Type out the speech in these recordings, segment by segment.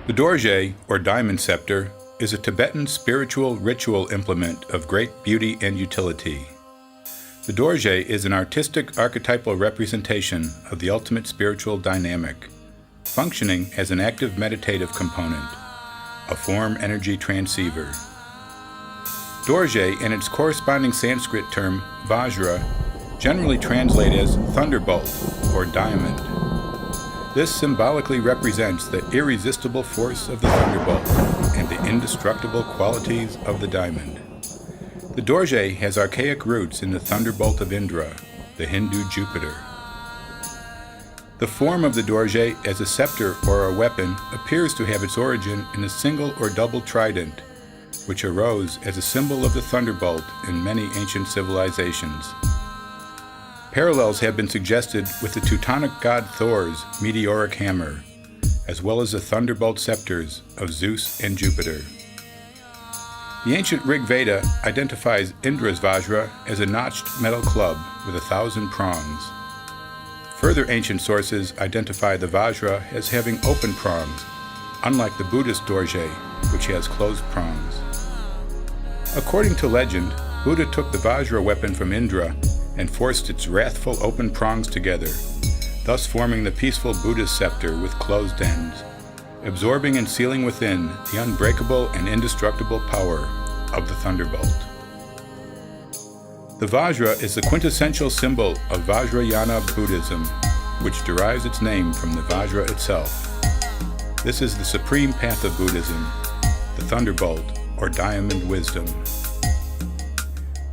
The Dorje, or diamond scepter, is a Tibetan spiritual ritual implement of great beauty and utility. The Dorje is an artistic archetypal representation of the ultimate spiritual dynamic, functioning as an active meditative component, a form energy transceiver. Dorje and its corresponding Sanskrit term Vajra generally translate as thunderbolt or diamond. This symbolically represents the irresistible force of the thunderbolt and the indestructible qualities of the diamond. The Dorje has archaic roots in the thunderbolt of Indra, the Hindu Jupiter. The form of the Dorje as a scepter or a weapon appears to have its origin in a single or double trident, which arose as a symbol of the thunderbolt in many ancient civilizations. Parallels have been suggested with the Teutonic god Thor's meteoric hammer, as well as the thunderbolt scepters of Zeus and Jupiter. The ancient Rig Veda identifies Indra's Vajra as a notched metal club with 1,000 prongs. Further ancient sources identify the Vajra as having open prongs, unlike the Buddhist Dorje, which has closed prongs. According to legend, Buddha took the Vajra weapon from Indra and forced its wrathful open prongs together, thus forming the peaceful Buddhist scepter with closed ends, absorbing and sealing within the unbreakable and indestructible power of the thunderbolt. The Vajra is the quintessential symbol of Vajrayana Buddhism, which derives its name from the Vajra itself. This is the supreme path of Buddhism, the thunderbolt or diamond wisdom.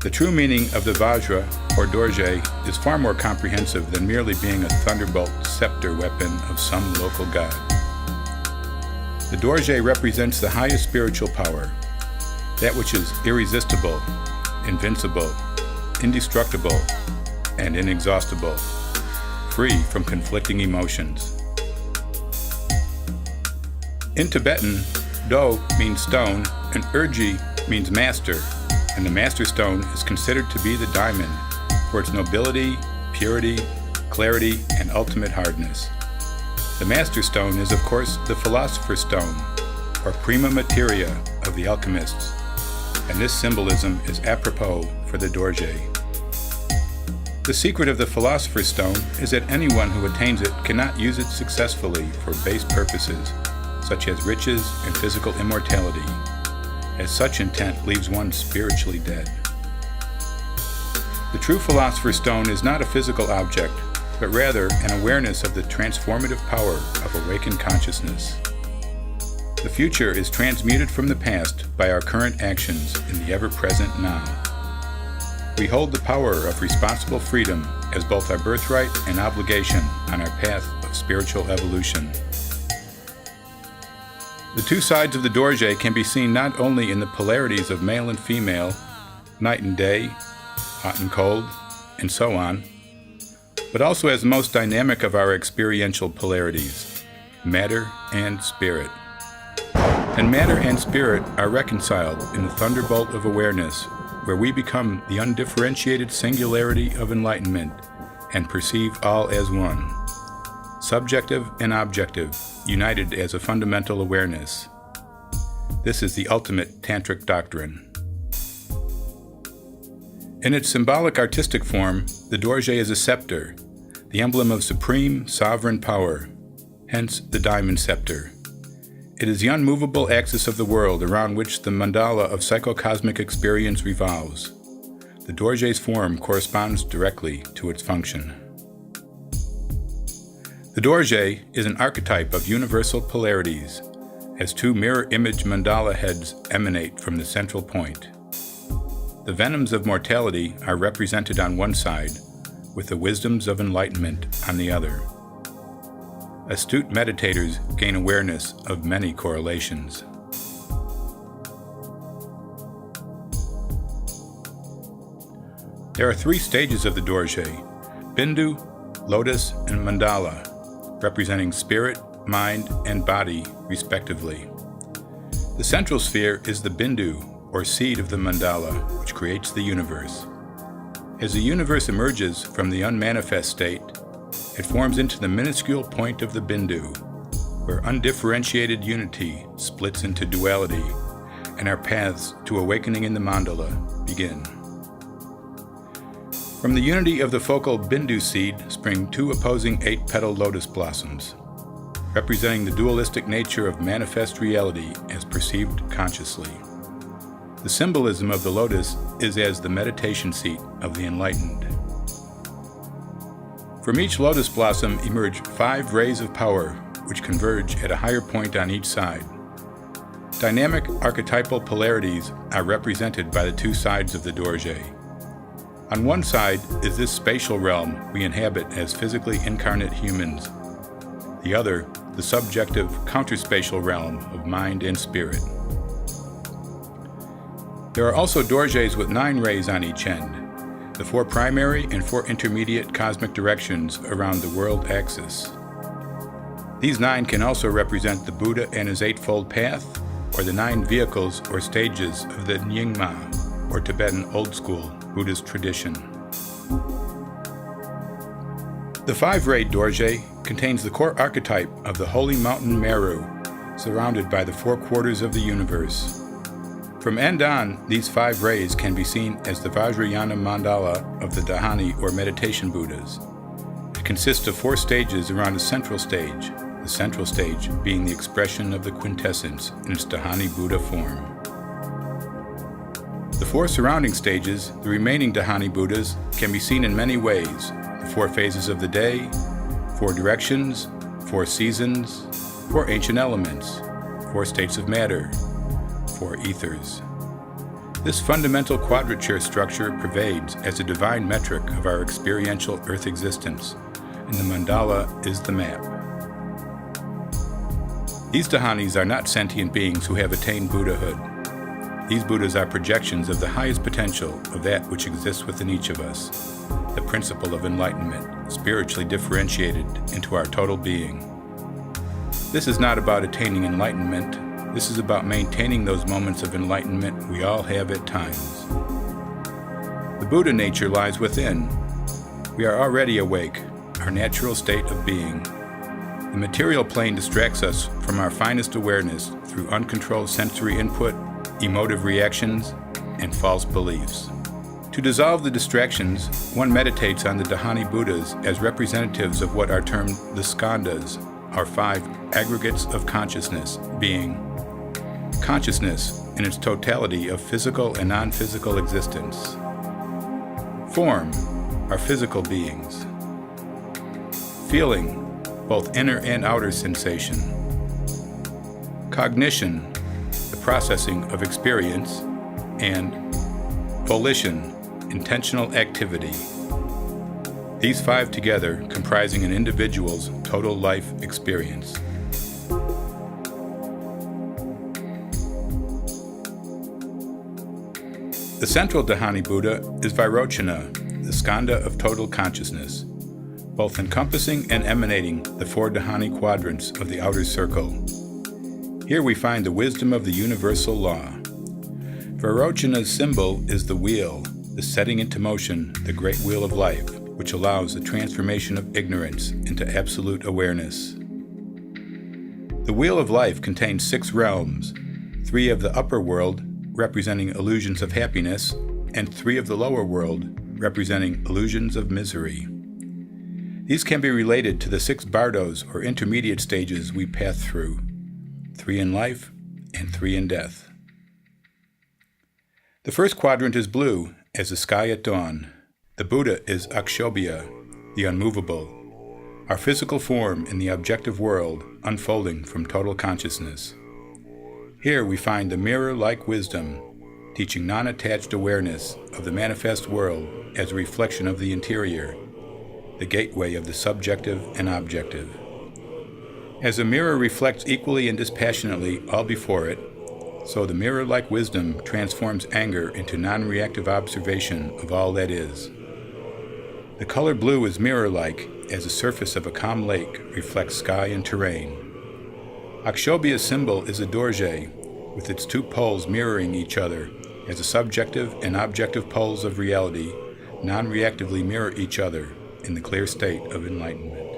The true meaning of the Vajra or Dorje is far more comprehensive than merely being a thunderbolt scepter weapon of some local god. The Dorje represents the highest spiritual power, that which is irresistible, invincible, indestructible, and inexhaustible, free from conflicting emotions. In Tibetan, Do means stone and Urji means master, and the master stone is considered to be the diamond for its nobility, purity, clarity, and ultimate hardness. The master stone is, of course, the philosopher's stone, or prima materia of the alchemists, and this symbolism is apropos for the Dorje. The secret of the philosopher's stone is that anyone who attains it cannot use it successfully for base purposes, such as riches and physical immortality, as such intent leaves one spiritually dead. The true philosopher's stone is not a physical object, but rather an awareness of the transformative power of awakened consciousness. The future is transmuted from the past by our current actions in the ever-present now. We hold the power of responsible freedom as both our birthright and obligation on our path of spiritual evolution. The two sides of the Dorje can be seen not only in the polarities of male and female, night and day, hot and cold, and so on, but also as the most dynamic of our experiential polarities, matter and spirit. And matter and spirit are reconciled in the thunderbolt of awareness, where we become the undifferentiated singularity of enlightenment and perceive all as one, subjective and objective, united as a fundamental awareness. This is the ultimate tantric doctrine. In its symbolic artistic form, the Dorje is a scepter, the emblem of supreme sovereign power, hence the diamond scepter. It is the unmovable axis of the world around which the mandala of psychocosmic experience revolves. The Dorje's form corresponds directly to its function. The Dorje is an archetype of universal polarities, as two mirror image mandala heads emanate from the central point. The venoms of mortality are represented on one side, with the wisdoms of enlightenment on the other. Astute meditators gain awareness of many correlations. There are three stages of the Dorje: Bindu, Lotus, and Mandala, representing spirit, mind, and body, respectively. The central sphere is the Bindu, or seed of the mandala, which creates the universe. As the universe emerges from the unmanifest state, it forms into the minuscule point of the Bindu, where undifferentiated unity splits into duality, and our paths to awakening in the mandala begin. From the unity of the focal bindu seed spring two opposing 8-petaled lotus blossoms, representing the dualistic nature of manifest reality as perceived consciously. The symbolism of the lotus is as the meditation seat of the enlightened. From each lotus blossom emerge 5 rays of power, which converge at a higher point on each side. Dynamic archetypal polarities are represented by the 2 sides of the Dorje. On one side is this spatial realm we inhabit as physically incarnate humans. The other, the subjective counterspatial realm of mind and spirit. There are also Dorjes with 9 rays on each end, the 4 primary and 4 intermediate cosmic directions around the world axis. These 9 can also represent the Buddha and his 8-fold path, or the 9 vehicles or stages of the Nyingma, or Tibetan Old School Buddhist tradition. The 5-rayed Dorje contains the core archetype of the holy mountain Meru, surrounded by the 4 quarters of the universe. From end on, these 5 rays can be seen as the Vajrayana mandala of the Dahani or meditation Buddhas. It consists of 4 stages around a central stage, the central stage being the expression of the quintessence in its Dahani Buddha form. The 4 surrounding stages, the remaining Dahani Buddhas, can be seen in many ways: the 4 phases of the day, 4 directions, 4 seasons, 4 ancient elements, 4 states of matter, 4 ethers. This fundamental quadrature structure pervades as a divine metric of our experiential earth existence, and the mandala is the map. These Dahanis are not sentient beings who have attained Buddhahood. These Buddhas are projections of the highest potential of that which exists within each of us, the principle of enlightenment, spiritually differentiated into our total being. This is not about attaining enlightenment. This is about maintaining those moments of enlightenment we all have at times. The Buddha nature lies within. We are already awake, our natural state of being. The material plane distracts us from our finest awareness through uncontrolled sensory input, emotive reactions, and false beliefs. To dissolve the distractions, one meditates on the Dahani Buddhas as representatives of what are termed the skandhas, our 5 aggregates of consciousness, being consciousness in its totality of physical and non-physical existence. Form, our physical beings. Feeling, both inner and outer sensation. Cognition, the processing of experience. And volition, intentional activity. These 5 together comprising an individual's total life experience. The central Dahani Buddha is Vairochana, the skandha of total consciousness, both encompassing and emanating the 4 Dahani quadrants of the outer circle. Here we find the wisdom of the universal law. Vairochana's symbol is the wheel, the setting into motion, the great wheel of life, which allows the transformation of ignorance into absolute awareness. The wheel of life contains 6 realms, 3 of the upper world, representing illusions of happiness, and 3 of the lower world, representing illusions of misery. These can be related to the 6 bardos or intermediate stages we pass through, 3 in life and 3 in death. The first quadrant is blue, as the sky at dawn. The Buddha is Akshobhya, the unmovable, our physical form in the objective world unfolding from total consciousness. Here we find the mirror-like wisdom, teaching non-attached awareness of the manifest world as a reflection of the interior, the gateway of the subjective and objective. As a mirror reflects equally and dispassionately all before it, so the mirror-like wisdom transforms anger into non-reactive observation of all that is. The color blue is mirror-like, as the surface of a calm lake reflects sky and terrain. Akshobhya's symbol is a Dorje, with its 2 poles mirroring each other, as the subjective and objective poles of reality non-reactively mirror each other in the clear state of enlightenment.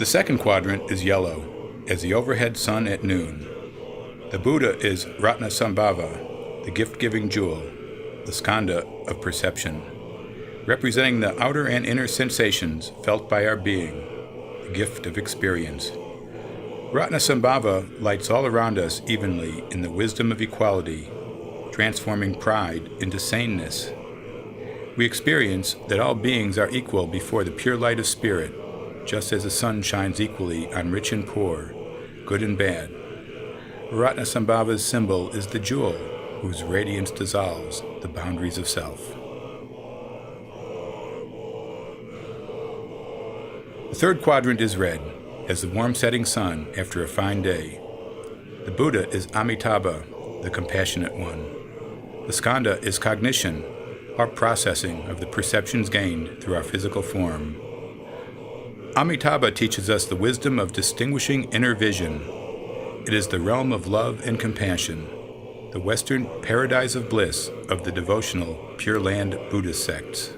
The second quadrant is yellow, as the overhead sun at noon. The Buddha is Ratnasambhava, the gift-giving jewel, the skanda of perception, representing the outer and inner sensations felt by our being, the gift of experience. Ratnasambhava lights all around us evenly in the wisdom of equality, transforming pride into saneness. We experience that all beings are equal before the pure light of spirit, just as the sun shines equally on rich and poor, good and bad. Ratnasambhava's symbol is the jewel, whose radiance dissolves the boundaries of self. The third quadrant is red, as the warm setting sun after a fine day. The Buddha is Amitabha, the compassionate one. The skanda is cognition, our processing of the perceptions gained through our physical form. Amitabha teaches us the wisdom of distinguishing inner vision. It is the realm of love and compassion, the Western paradise of bliss of the devotional Pure Land Buddhist sects.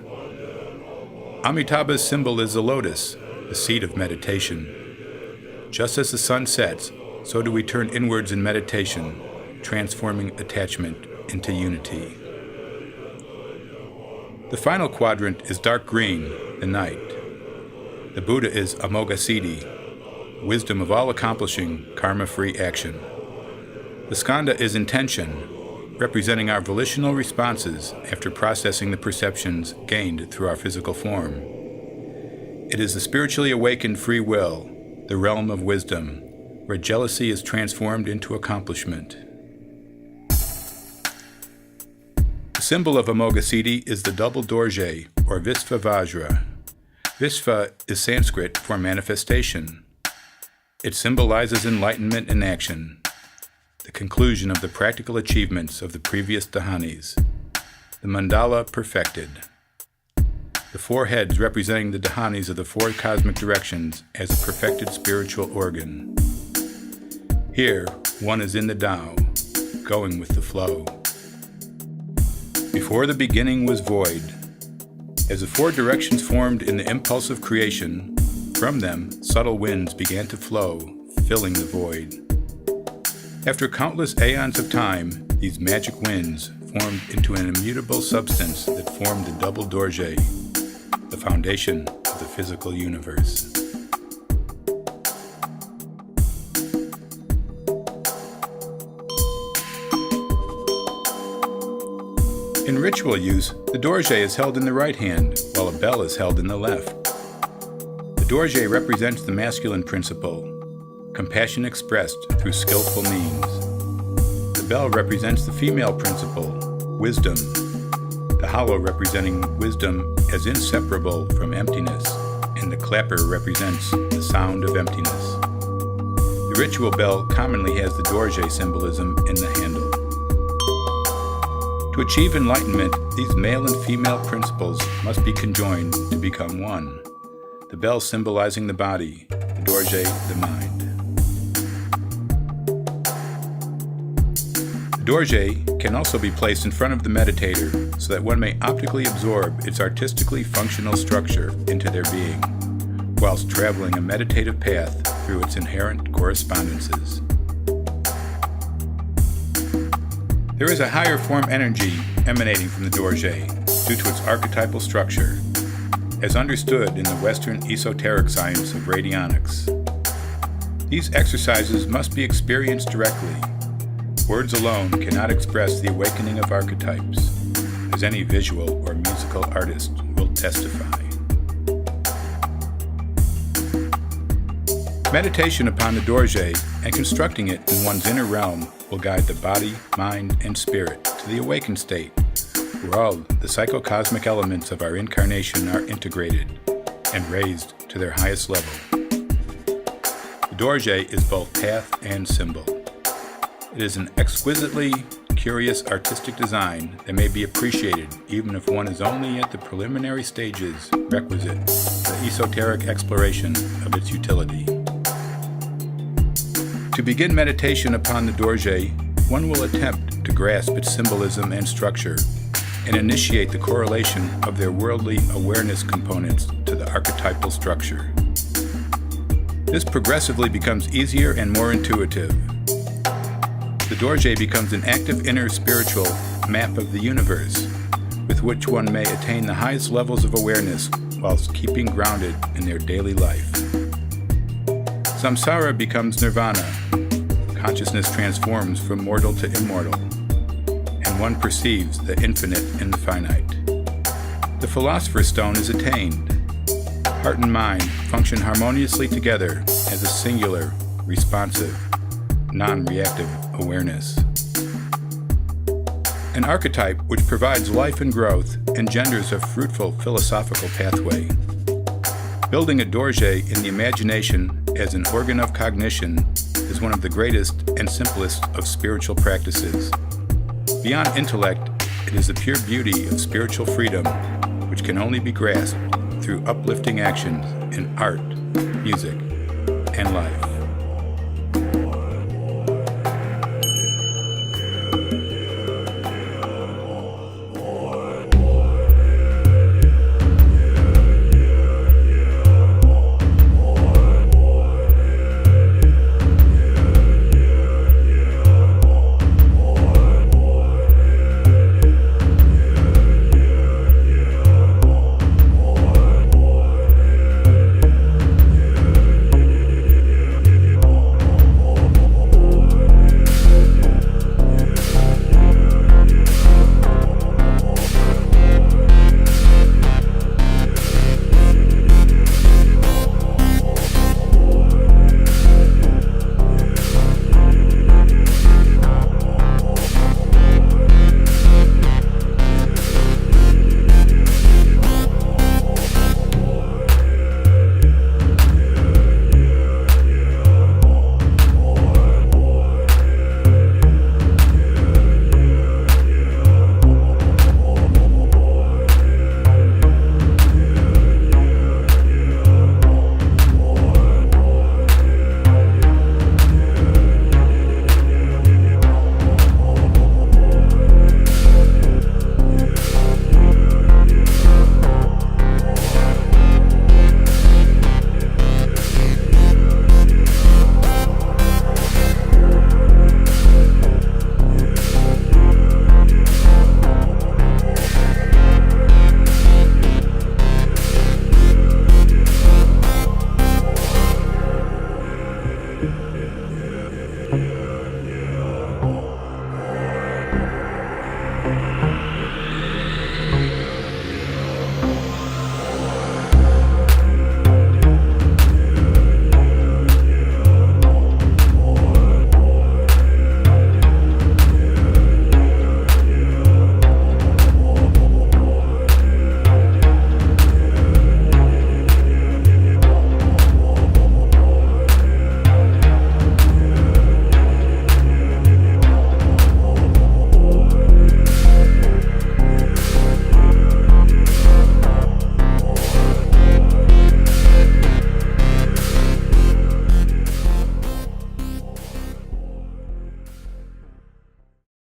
Amitabha's symbol is the lotus, the seat of meditation. Just as the sun sets, so do we turn inwards in meditation, transforming attachment into unity. The final quadrant is dark green, the night. The Buddha is Amoghasiddhi, wisdom of all-accomplishing karma-free action. The skanda is intention, representing our volitional responses after processing the perceptions gained through our physical form. It is the spiritually awakened free will, the realm of wisdom, where jealousy is transformed into accomplishment. The symbol of Amoghasiddhi is the double Dorje, or Visva Vajra. Visva is Sanskrit for manifestation. It symbolizes enlightenment in action, the conclusion of the practical achievements of the previous dhanis, the mandala perfected. The four heads representing the dhanis of the four cosmic directions as a perfected spiritual organ. Here, one is in the Tao, going with the flow. Before the beginning was void. As the four directions formed in the impulse of creation, from them subtle winds began to flow, filling the void. After countless aeons of time, these magic winds formed into an immutable substance that formed the double Dorje, the foundation of the physical universe. In ritual use, the Dorje is held in the right hand, while a bell is held in the left. The Dorje represents the masculine principle, compassion expressed through skillful means. The bell represents the female principle, wisdom, the hollow representing wisdom as inseparable from emptiness, and the clapper represents the sound of emptiness. The ritual bell commonly has the Dorje symbolism in the handle. To achieve enlightenment, these male and female principles must be conjoined to become one. The bell symbolizing the body, the Dorje the mind. The Dorje can also be placed in front of the meditator so that one may optically absorb its artistically functional structure into their being, whilst traveling a meditative path through its inherent correspondences. There is a higher form energy emanating from the Dorje due to its archetypal structure, as understood in the Western esoteric science of radionics. These exercises must be experienced directly. Words alone cannot express the awakening of archetypes, as any visual or musical artist will testify. Meditation upon the Dorje and constructing it in one's inner realm will guide the body, mind, and spirit to the awakened state, where all the psychocosmic elements of our incarnation are integrated and raised to their highest level. The Dorje is both path and symbol. It is an exquisitely curious artistic design that may be appreciated even if one is only at the preliminary stages requisite for esoteric exploration of its utility. To begin meditation upon the Dorje, one will attempt to grasp its symbolism and structure and initiate the correlation of their worldly awareness components to the archetypal structure. This progressively becomes easier and more intuitive. The Dorje becomes an active inner spiritual map of the universe, with which one may attain the highest levels of awareness whilst keeping grounded in their daily life. Samsara becomes nirvana. Consciousness transforms from mortal to immortal, and one perceives the infinite in the finite. The Philosopher's Stone is attained. Heart and mind function harmoniously together as a singular, responsive, non-reactive awareness. An archetype which provides life and growth engenders a fruitful philosophical pathway. Building a Dorje in the imagination as an organ of cognition is one of the greatest and simplest of spiritual practices. Beyond intellect, it is the pure beauty of spiritual freedom, which can only be grasped through uplifting actions in art, music, and life.